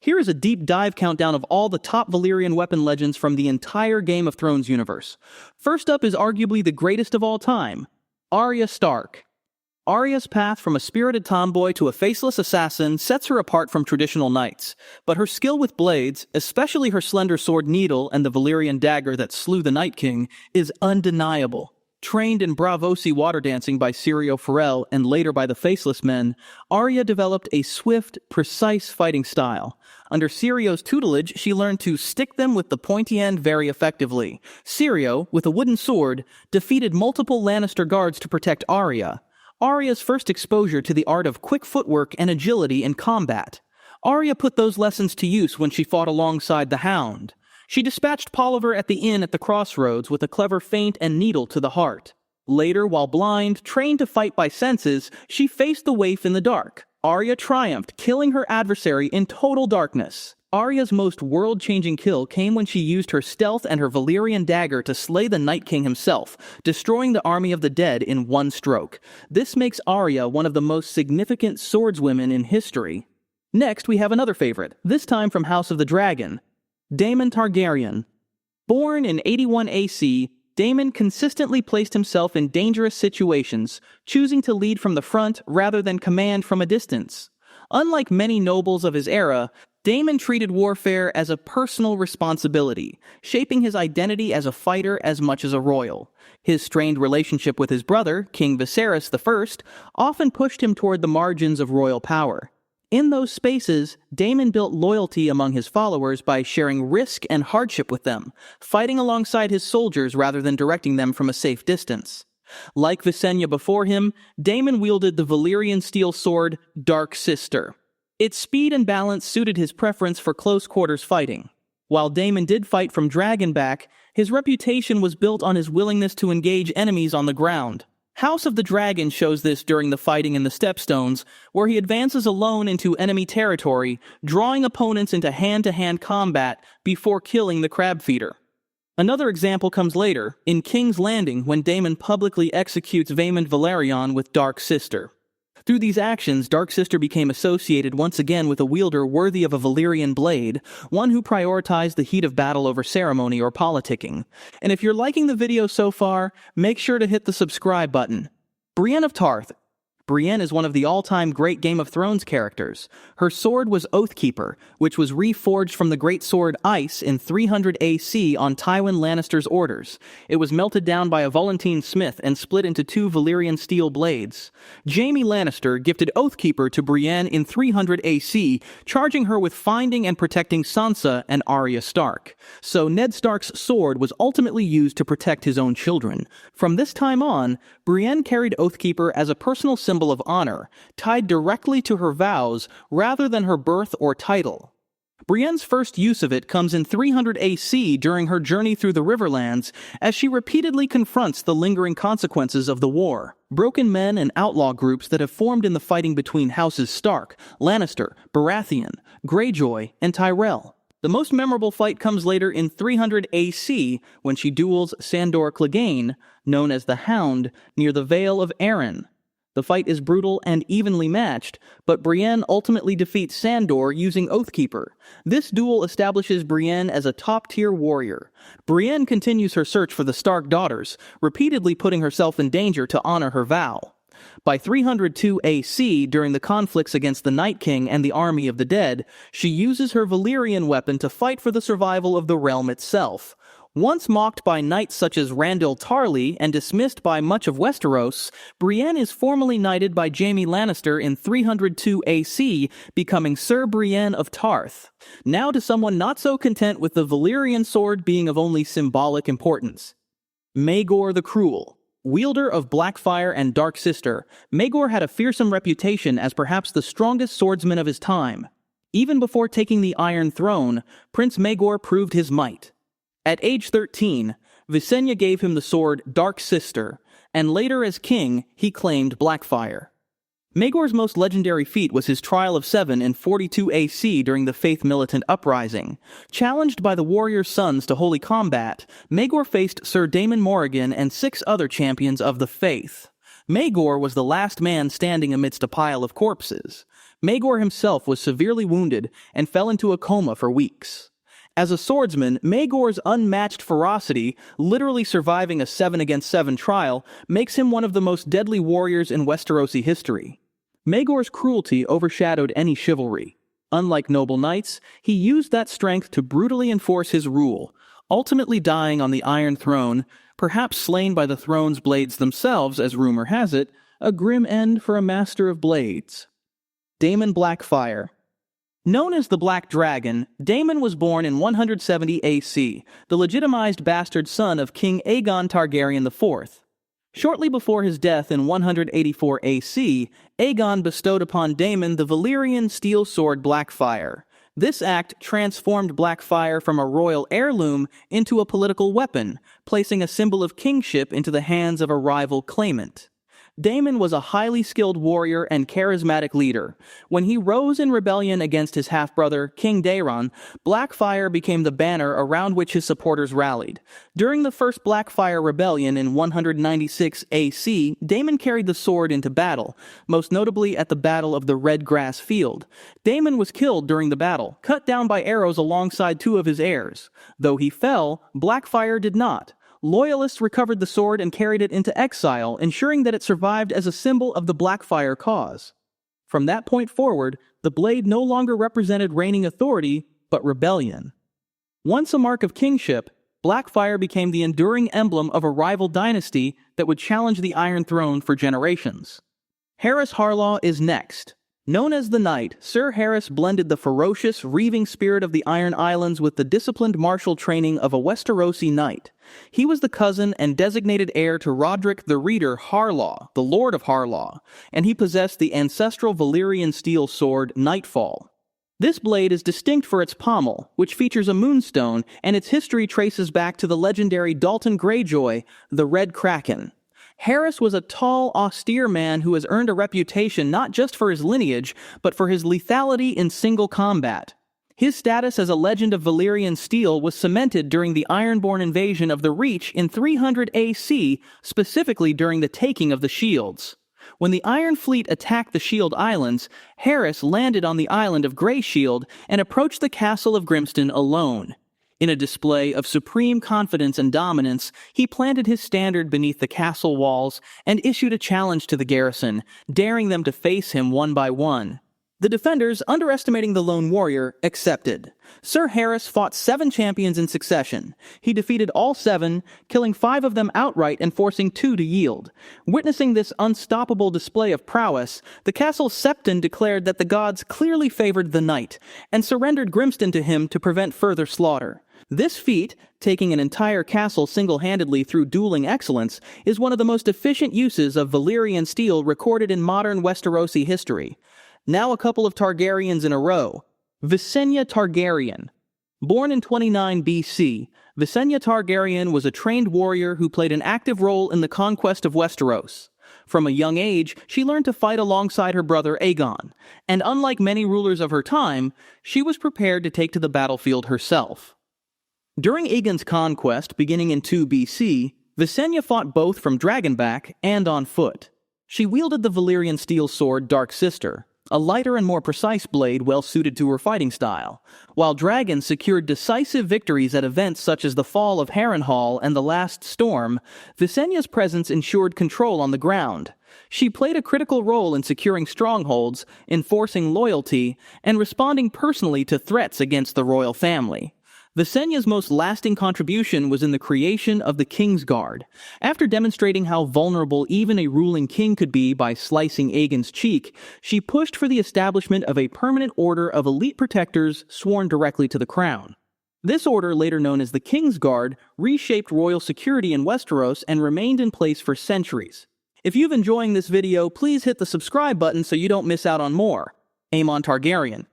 Here is a deep dive countdown of all the top Valyrian weapon legends from the entire Game of Thrones universe. First up is arguably the greatest of all time, Arya Stark. Arya's path from a spirited tomboy to a faceless assassin sets her apart from traditional knights, but her skill with blades, especially her slender sword needle and the Valyrian dagger that slew the Night King, is undeniable. Trained in Braavosi water dancing by Syrio Forel and later by the Faceless Men, Arya developed a swift, precise fighting style. Under Syrio's tutelage, she learned to stick them with the pointy end very effectively. Syrio, with a wooden sword, defeated multiple Lannister guards to protect Arya. Arya's first exposure to the art of quick footwork and agility in combat. Arya put those lessons to use when she fought alongside the Hound. She dispatched Polliver at the inn at the crossroads with a clever feint and needle to the heart. Later, while blind, trained to fight by senses, she faced the waif in the dark. Arya triumphed, killing her adversary in total darkness. Arya's most world-changing kill came when she used her stealth and her Valyrian dagger to slay the Night King himself, destroying the army of the dead in one stroke. This makes Arya one of the most significant swordswomen in history. Next, we have another favorite, this time from House of the Dragon, Daemon Targaryen. Born in 81 AC, Daemon consistently placed himself in dangerous situations, choosing to lead from the front rather than command from a distance. Unlike many nobles of his era, Daemon treated warfare as a personal responsibility, shaping his identity as a fighter as much as a royal. His strained relationship with his brother, King Viserys I, often pushed him toward the margins of royal power. In those spaces, Daemon built loyalty among his followers by sharing risk and hardship with them, fighting alongside his soldiers rather than directing them from a safe distance. Like Visenya before him, Daemon wielded the Valyrian steel sword, Dark Sister. Its speed and balance suited his preference for close-quarters fighting. While Daemon did fight from Dragonback, his reputation was built on his willingness to engage enemies on the ground. House of the Dragon shows this during the fighting in the Stepstones, where he advances alone into enemy territory, drawing opponents into hand-to-hand combat before killing the crab feeder. Another example comes later, in King's Landing, when Daemon publicly executes Vaemond Valerion with Dark Sister. Through these actions, Dark Sister became associated once again with a wielder worthy of a Valyrian blade, one who prioritized the heat of battle over ceremony or politicking. And if you're liking the video so far, make sure to hit the subscribe button. Brienne of Tarth. Brienne is one of the all-time great Game of Thrones characters. Her sword was Oathkeeper, which was reforged from the great sword Ice in 300 AC on Tywin Lannister's orders. It was melted down by a Volantene smith and split into two Valyrian steel blades. Jaime Lannister gifted Oathkeeper to Brienne in 300 AC, charging her with finding and protecting Sansa and Arya Stark. So Ned Stark's sword was ultimately used to protect his own children. From this time on, Brienne carried Oathkeeper as a personal symbol of honor, tied directly to her vows rather than her birth or title. Brienne's first use of it comes in 300 AC during her journey through the Riverlands, as she repeatedly confronts the lingering consequences of the war. Broken men and outlaw groups that have formed in the fighting between houses Stark, Lannister, Baratheon, Greyjoy, and Tyrell. The most memorable fight comes later in 300 AC when she duels Sandor Clegane, known as the Hound, near the Vale of Arryn. The fight is brutal and evenly matched, but Brienne ultimately defeats Sandor using Oathkeeper. This duel establishes Brienne as a top-tier warrior. Brienne continues her search for the Stark daughters, repeatedly putting herself in danger to honor her vow. By 302 AC, during the conflicts against the Night King and the army of the dead, she uses her Valyrian weapon to fight for the survival of the realm itself. Once mocked by knights such as Randyll Tarly and dismissed by much of Westeros, Brienne is formally knighted by Jaime Lannister in 302 AC, becoming Sir Brienne of Tarth. Now to someone not so content with the Valyrian sword being of only symbolic importance. Maegor the Cruel. Wielder of Blackfyre and Dark Sister, Maegor had a fearsome reputation as perhaps the strongest swordsman of his time. Even before taking the Iron Throne, Prince Maegor proved his might. At age 13, Visenya gave him the sword Dark Sister, and later as king, he claimed Blackfyre. Maegor's most legendary feat was his trial of 7 in 42 AC during the Faith Militant Uprising. Challenged by the warrior sons to holy combat, Maegor faced Sir Daemon Morrigan and 6 other champions of the Faith. Maegor was the last man standing amidst a pile of corpses. Maegor himself was severely wounded and fell into a coma for weeks. As a swordsman, Maegor's unmatched ferocity, literally surviving a 7-against-7 trial, makes him one of the most deadly warriors in Westerosi history. Maegor's cruelty overshadowed any chivalry. Unlike noble knights, he used that strength to brutally enforce his rule, ultimately dying on the Iron Throne, perhaps slain by the throne's blades themselves, as rumor has it, a grim end for a master of blades. Daemon Blackfyre. Known as the Black Dragon, Daemon was born in 170 AC, the legitimized bastard son of King Aegon Targaryen IV. Shortly before his death in 184 AC, Aegon bestowed upon Daemon the Valyrian steel sword Blackfyre. This act transformed Blackfyre from a royal heirloom into a political weapon, placing a symbol of kingship into the hands of a rival claimant. Daemon was a highly skilled warrior and charismatic leader. When he rose in rebellion against his half-brother, King Daemon, Blackfyre became the banner around which his supporters rallied. During the First Blackfyre Rebellion in 196 AC, Daemon carried the sword into battle, most notably at the Battle of the Red Grass Field. Daemon was killed during the battle, cut down by arrows alongside 2 of his heirs. Though he fell, Blackfyre did not. Loyalists recovered the sword and carried it into exile, ensuring that it survived as a symbol of the Blackfyre cause. From that point forward, the blade no longer represented reigning authority, but rebellion. Once a mark of kingship, Blackfyre became the enduring emblem of a rival dynasty that would challenge the Iron Throne for generations. Harras Harlaw is next. Known as the Knight, Sir Harras blended the ferocious, reaving spirit of the Iron Islands with the disciplined martial training of a Westerosi knight. He was the cousin and designated heir to Roderick the Reader Harlaw, the Lord of Harlaw, and he possessed the ancestral Valyrian steel sword Nightfall. This blade is distinct for its pommel, which features a moonstone, and its history traces back to the legendary Dalton Greyjoy, the Red Kraken. Harras was a tall, austere man who has earned a reputation not just for his lineage, but for his lethality in single combat. His status as a legend of Valyrian steel was cemented during the Ironborn invasion of the Reach in 300 AC, specifically during the taking of the Shields. When the Iron Fleet attacked the Shield Islands, Harras landed on the island of Grey Shield and approached the castle of Grimston alone. In a display of supreme confidence and dominance, he planted his standard beneath the castle walls and issued a challenge to the garrison, daring them to face him one by one. The defenders, underestimating the lone warrior, accepted. Sir Harras fought 7 champions in succession. He defeated all 7, killing 5 of them outright and forcing 2 to yield. Witnessing this unstoppable display of prowess, the castle's Septon declared that the gods clearly favored the knight, and surrendered Grimston to him to prevent further slaughter. This feat, taking an entire castle single-handedly through dueling excellence, is one of the most efficient uses of Valyrian steel recorded in modern Westerosi history. Now a couple of Targaryens in a row. Visenya Targaryen. Born in 29 BC, Visenya Targaryen was a trained warrior who played an active role in the conquest of Westeros. From a young age, she learned to fight alongside her brother Aegon, and unlike many rulers of her time, she was prepared to take to the battlefield herself. During Aegon's conquest, beginning in 2 BC, Visenya fought both from dragonback and on foot. She wielded the Valyrian steel sword Dark Sister, a lighter and more precise blade well suited to her fighting style, while dragons secured decisive victories at events such as the fall of Harrenhal and the Last Storm. Visenya's presence ensured control on the ground. She played a critical role in securing strongholds, enforcing loyalty, and responding personally to threats against the royal family. Visenya's most lasting contribution was in the creation of the Kingsguard. After demonstrating how vulnerable even a ruling king could be by slicing Aegon's cheek, she pushed for the establishment of a permanent order of elite protectors sworn directly to the crown. This order, later known as the Kingsguard, reshaped royal security in Westeros and remained in place for centuries. If you've enjoying this video, please hit the subscribe button so you don't miss out on more. Aemon Targaryen.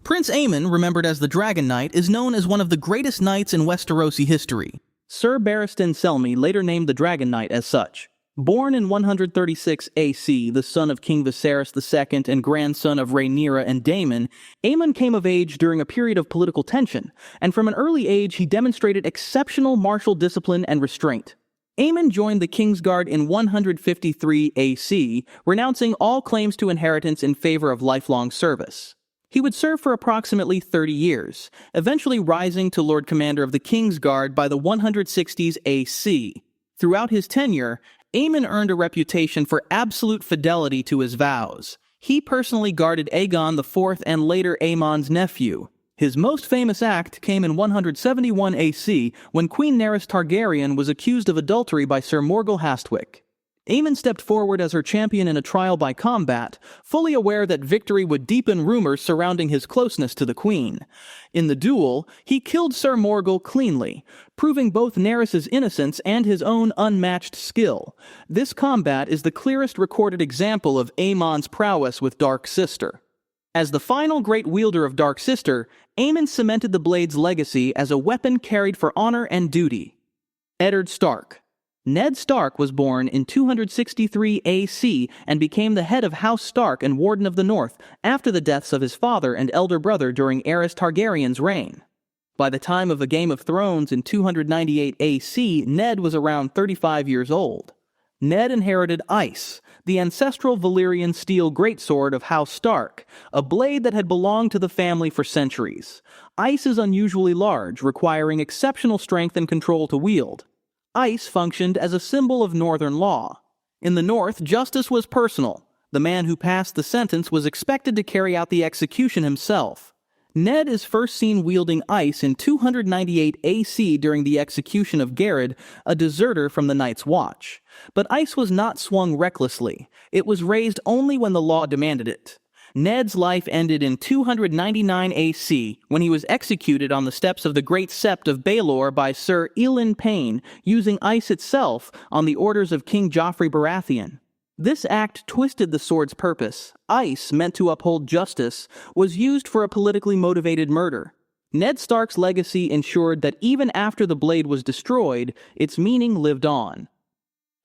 Prince Aemon, remembered as the Dragon Knight, is known as one of the greatest knights in Westerosi history. Sir Barristan Selmy later named the Dragon Knight as such. Born in 136 AC, the son of King Viserys II and grandson of Rhaenyra and Daemon, Aemon came of age during a period of political tension, and from an early age he demonstrated exceptional martial discipline and restraint. Aemon joined the Kingsguard in 153 AC, renouncing all claims to inheritance in favor of lifelong service. He would serve for approximately 30 years, eventually rising to Lord Commander of the Kingsguard by the 160s AC. Throughout his tenure, Aemon earned a reputation for absolute fidelity to his vows. He personally guarded Aegon IV and later Aemon's nephew. His most famous act came in 171 AC when Queen Harras Targaryen was accused of adultery by Sir Morgul Hastwyck. Aemon stepped forward as her champion in a trial by combat, fully aware that victory would deepen rumors surrounding his closeness to the queen. In the duel, he killed Sir Morgul cleanly, proving both Harras's innocence and his own unmatched skill. This combat is the clearest recorded example of Aemon's prowess with Dark Sister. As the final great wielder of Dark Sister, Aemon cemented the blade's legacy as a weapon carried for honor and duty. Eddard Stark. Ned Stark was born in 263 AC and became the head of House Stark and Warden of the North after the deaths of his father and elder brother during Arya Targaryen's reign. By the time of A Game of Thrones in 298 AC, Ned was around 35 years old. Ned inherited Ice, the ancestral Valyrian steel greatsword of House Stark, a blade that had belonged to the family for centuries. Ice is unusually large, requiring exceptional strength and control to wield. Ice functioned as a symbol of northern law. In the north, justice was personal. The man who passed the sentence was expected to carry out the execution himself. Ned is first seen wielding Ice in 298 AC during the execution of Garrod, a deserter from the Night's Watch. But Ice was not swung recklessly. It was raised only when the law demanded it. Ned's life ended in 299 AC when he was executed on the steps of the Great Sept of Baelor by Sir Elyn Payne, using Ice itself on the orders of King Joffrey Baratheon. This act twisted the sword's purpose. Ice, meant to uphold justice, was used for a politically motivated murder. Ned Stark's legacy ensured that even after the blade was destroyed, its meaning lived on.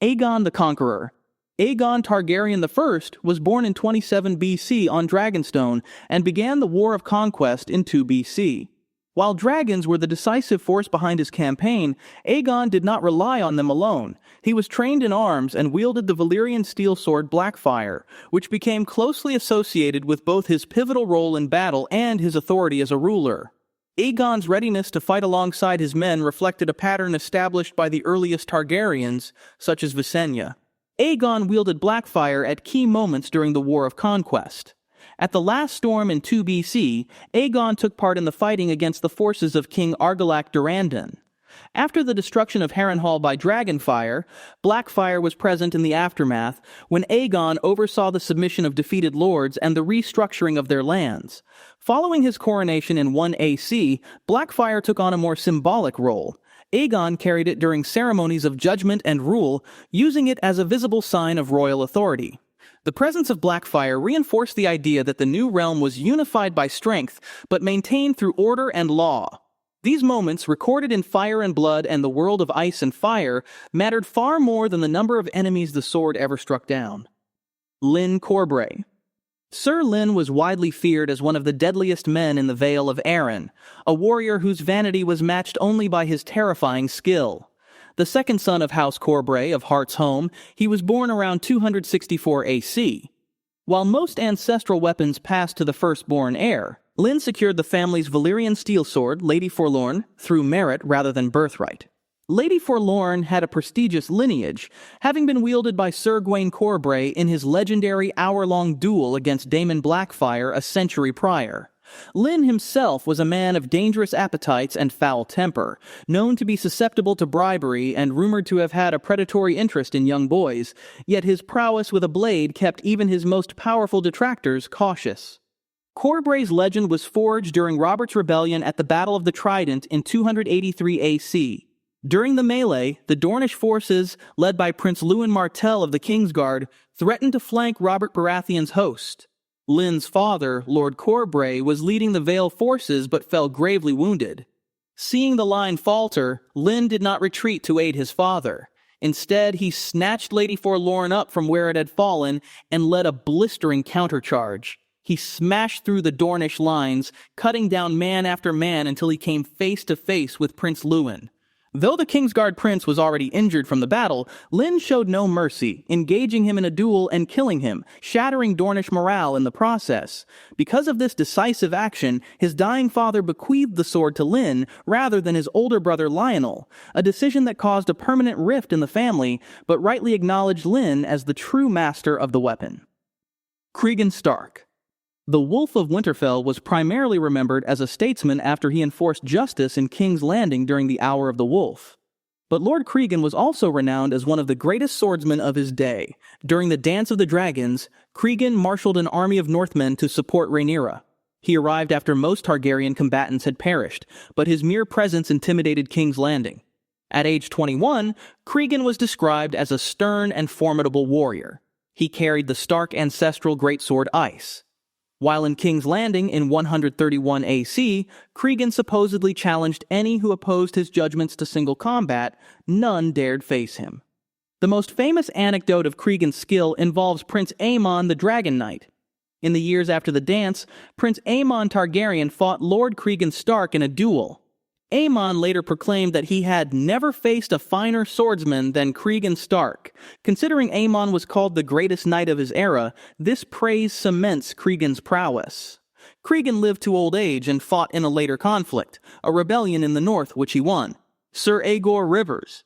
Aegon the Conqueror. Aegon Targaryen I was born in 27 BC on Dragonstone and began the War of Conquest in 2 BC. While dragons were the decisive force behind his campaign, Aegon did not rely on them alone. He was trained in arms and wielded the Valyrian steel sword Blackfyre, which became closely associated with both his pivotal role in battle and his authority as a ruler. Aegon's readiness to fight alongside his men reflected a pattern established by the earliest Targaryens, such as Visenya. Aegon wielded Blackfyre at key moments during the War of Conquest. At the last storm in 2 BC, Aegon took part in the fighting against the forces of King Argilac Durrandon. After the destruction of Harrenhal by Dragonfire, Blackfyre was present in the aftermath when Aegon oversaw the submission of defeated lords and the restructuring of their lands. Following his coronation in 1 AC, Blackfyre took on a more symbolic role. Aegon carried it during ceremonies of judgment and rule, using it as a visible sign of royal authority. The presence of Blackfyre reinforced the idea that the new realm was unified by strength, but maintained through order and law. These moments, recorded in Fire and Blood and the World of Ice and Fire, mattered far more than the number of enemies the sword ever struck down. Lyn Corbray. Sir Lyn was widely feared as one of the deadliest men in the Vale of Arryn, a warrior whose vanity was matched only by his terrifying skill. The second son of House Corbray of Heart's Home, he was born around 264 AC. While most ancestral weapons passed to the firstborn heir, Lyn secured the family's Valyrian steel sword, Lady Forlorn, through merit rather than birthright. Lady Forlorn had a prestigious lineage, having been wielded by Sir Gawain Corbray in his legendary hour-long duel against Daemon Blackfyre a century prior. Lyn himself was a man of dangerous appetites and foul temper, known to be susceptible to bribery and rumored to have had a predatory interest in young boys, yet his prowess with a blade kept even his most powerful detractors cautious. Corbray's legend was forged during Robert's rebellion at the Battle of the Trident in 283 AC. During the melee, the Dornish forces, led by Prince Lewin Martell of the Kingsguard, threatened to flank Robert Baratheon's host. Lyn's father, Lord Corbray, was leading the Vale forces but fell gravely wounded. Seeing the line falter, Lyn did not retreat to aid his father. Instead, he snatched Lady Forlorn up from where it had fallen and led a blistering countercharge. He smashed through the Dornish lines, cutting down man after man until he came face to face with Prince Lewin. Though the Kingsguard prince was already injured from the battle, Lyn showed no mercy, engaging him in a duel and killing him, shattering Dornish morale in the process. Because of this decisive action, his dying father bequeathed the sword to Lyn rather than his older brother Lionel, a decision that caused a permanent rift in the family, but rightly acknowledged Lyn as the true master of the weapon. Cregan Stark. The Wolf of Winterfell was primarily remembered as a statesman after he enforced justice in King's Landing during the Hour of the Wolf. But Lord Cregan was also renowned as one of the greatest swordsmen of his day. During the Dance of the Dragons, Cregan marshaled an army of Northmen to support Rhaenyra. He arrived after most Targaryen combatants had perished, but his mere presence intimidated King's Landing. At age 21, Cregan was described as a stern and formidable warrior. He carried the Stark ancestral greatsword Ice. While in King's Landing in 131 AC, Cregan supposedly challenged any who opposed his judgments to single combat. None dared face him. The most famous anecdote of Cregan's skill involves Prince Aemon the Dragon Knight. In the years after the dance, Prince Aemon Targaryen fought Lord Cregan Stark in a duel. Aemon later proclaimed that he had never faced a finer swordsman than Cregan Stark. Considering Aemon was called the greatest knight of his era, this praise cements Cregan's prowess. Cregan lived to old age and fought in a later conflict, a rebellion in the north which he won. Sir Aegor Rivers.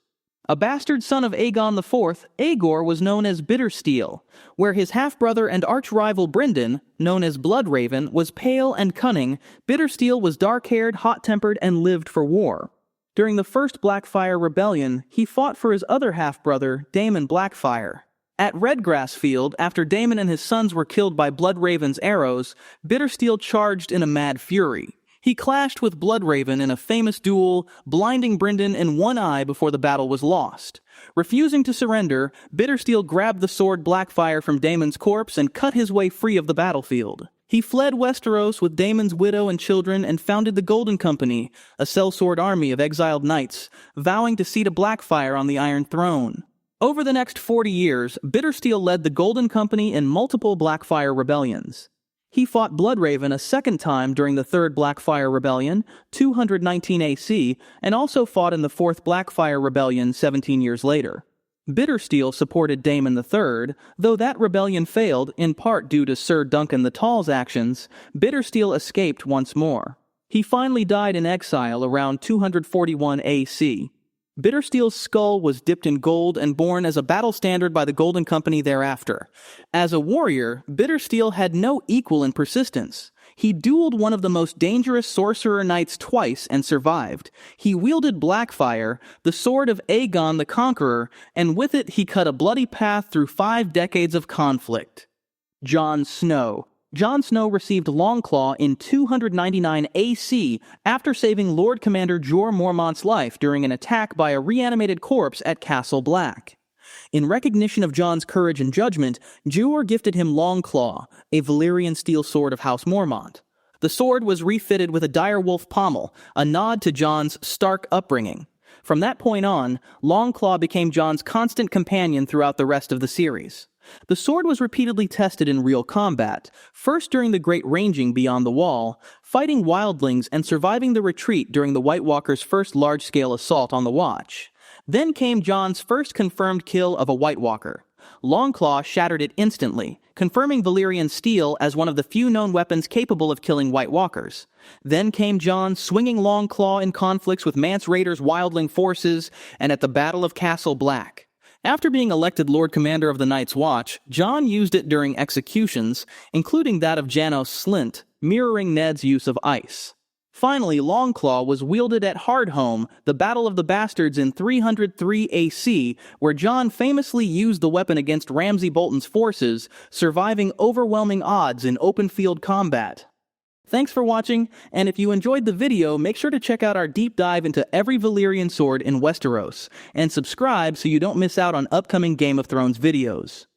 A bastard son of Aegon IV, Aegor was known as Bittersteel, where his half-brother and arch-rival Brynden, known as Bloodraven, was pale and cunning. Bittersteel was dark-haired, hot-tempered, and lived for war. During the First Blackfyre Rebellion, he fought for his other half-brother, Daemon Blackfyre. At Redgrass Field, after Daemon and his sons were killed by Bloodraven's arrows, Bittersteel charged in a mad fury. He clashed with Bloodraven in a famous duel, blinding Brynden in one eye before the battle was lost. Refusing to surrender, Bittersteel grabbed the sword Blackfyre from Daemon's corpse and cut his way free of the battlefield. He fled Westeros with Daemon's widow and children and founded the Golden Company, a sellsword army of exiled knights, vowing to seat a Blackfyre on the Iron Throne. Over the next 40 years, Bittersteel led the Golden Company in multiple Blackfyre rebellions. He fought Bloodraven a second time during the Third Blackfyre Rebellion, 219 AC, and also fought in the Fourth Blackfyre Rebellion 17 years later. Bittersteel supported Daemon III, though that rebellion failed, in part due to Sir Duncan the Tall's actions. Bittersteel escaped once more. He finally died in exile around 241 AC. Bittersteel's skull was dipped in gold and borne as a battle standard by the Golden Company thereafter. As a warrior, Bittersteel had no equal in persistence. He dueled one of the most dangerous sorcerer knights twice and survived. He wielded Blackfyre, the sword of Aegon the Conqueror, and with it he cut a bloody path through 5 decades of conflict. Jon Snow. Jon Snow received Longclaw in 299 AC after saving Lord Commander Jorah Mormont's life during an attack by a reanimated corpse at Castle Black. In recognition of Jon's courage and judgment, Jorah gifted him Longclaw, a Valyrian steel sword of House Mormont. The sword was refitted with a direwolf pommel, a nod to Jon's Stark upbringing. From that point on, Longclaw became Jon's constant companion throughout the rest of the series. The sword was repeatedly tested in real combat, first during the Great Ranging beyond the Wall, fighting wildlings and surviving the retreat during the White Walkers' first large-scale assault on the Watch. Then came Jon's first confirmed kill of a White Walker. Longclaw shattered it instantly, confirming Valyrian steel as one of the few known weapons capable of killing White Walkers. Then came Jon swinging Longclaw in conflicts with Mance Rayder's wildling forces and at the Battle of Castle Black. After being elected Lord Commander of the Night's Watch, Jon used it during executions, including that of Janos Slynt, mirroring Ned's use of ice. Finally, Longclaw was wielded at Hardhome, the Battle of the Bastards in 303 AC, where Jon famously used the weapon against Ramsay Bolton's forces, surviving overwhelming odds in open-field combat. Thanks for watching, and if you enjoyed the video, make sure to check out our deep dive into every Valyrian sword in Westeros, and subscribe so you don't miss out on upcoming Game of Thrones videos.